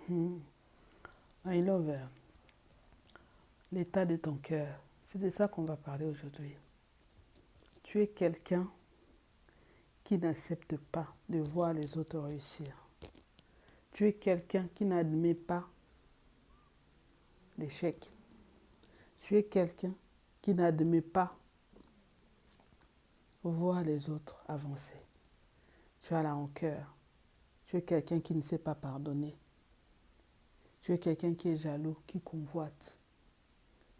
I love l'état de ton cœur. C'est de ça qu'on va parler aujourd'hui. Tu es quelqu'un qui n'accepte pas de voir les autres réussir. Tu es quelqu'un qui n'admet pas l'échec. Tu es quelqu'un qui n'admet pas voir les autres avancer. Tu as la rancœur. Tu es quelqu'un qui ne sait pas pardonner. Tu es quelqu'un qui est jaloux, qui convoite.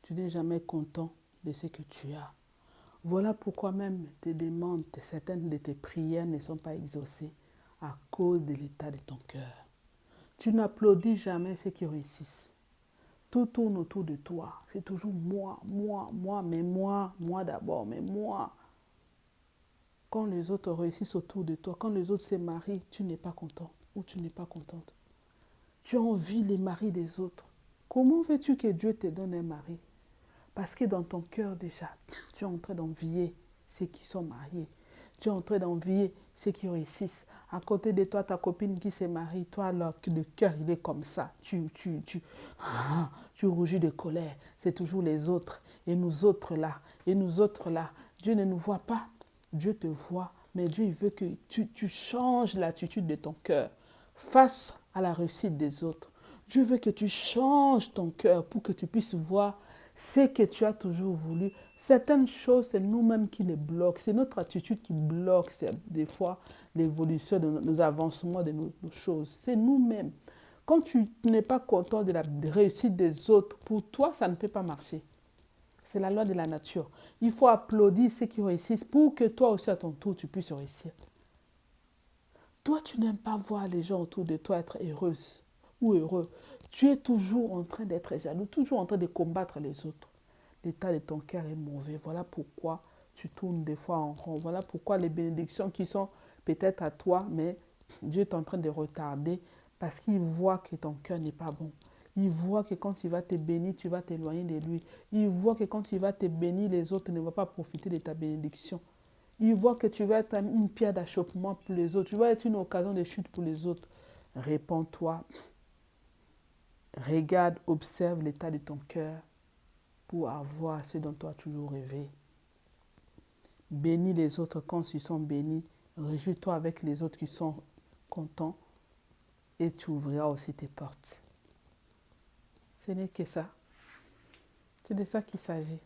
Tu n'es jamais content de ce que tu as. Voilà pourquoi même tes demandes, certaines de tes prières ne sont pas exaucées à cause de l'état de ton cœur. Tu n'applaudis jamais ceux qui réussissent. Tout tourne autour de toi. C'est toujours moi, mais moi d'abord, mais moi. Quand les autres réussissent autour de toi, quand les autres se marient, tu n'es pas content ou tu n'es pas contente. Tu envies les maris des autres. Comment veux-tu que Dieu te donne un mari? Parce que dans ton cœur déjà, tu es en train d'envier ceux qui sont mariés. Tu es en train d'envier ceux qui réussissent. À côté de toi, ta copine qui se marie, toi, alors que le cœur, il est comme ça. Tu rougis de colère. C'est toujours les autres. Et nous autres là. Et nous autres là. Dieu ne nous voit pas. Dieu te voit. Mais Dieu, il veut que tu changes l'attitude de ton cœur face à la réussite des autres. Dieu veut que tu changes ton cœur pour que tu puisses voir ce que tu as toujours voulu. Certaines choses, c'est nous-mêmes qui les bloquent. C'est notre attitude qui bloque des fois l'évolution de nos avancements de nos choses. C'est nous-mêmes. Quand tu n'es pas content de la réussite des autres, pour toi, ça ne peut pas marcher. C'est la loi de la nature. Il faut applaudir ceux qui réussissent pour que toi aussi, à ton tour, tu puisses réussir. Toi, tu n'aimes pas voir les gens autour de toi être heureuses ou heureux. Tu es toujours en train d'être jaloux, toujours en train de combattre les autres. L'état de ton cœur est mauvais. Voilà pourquoi tu tournes des fois en rond. Voilà pourquoi les bénédictions qui sont peut-être à toi, mais Dieu est en train de retarder parce qu'il voit que ton cœur n'est pas bon. Il voit que quand il va te bénir, tu vas t'éloigner de lui. Il voit que quand il va te bénir, les autres ne vont pas profiter de ta bénédiction. Il voit que tu vas être une pierre d'achoppement pour les autres. Tu vas être une occasion de chute pour les autres. Réponds-toi. Regarde, observe l'état de ton cœur pour avoir ce dont tu as toujours rêvé. Bénis les autres quand ils sont bénis. Réjouis-toi avec les autres qui sont contents. Et tu ouvriras aussi tes portes. Ce n'est que ça. C'est de ça qu'il s'agit.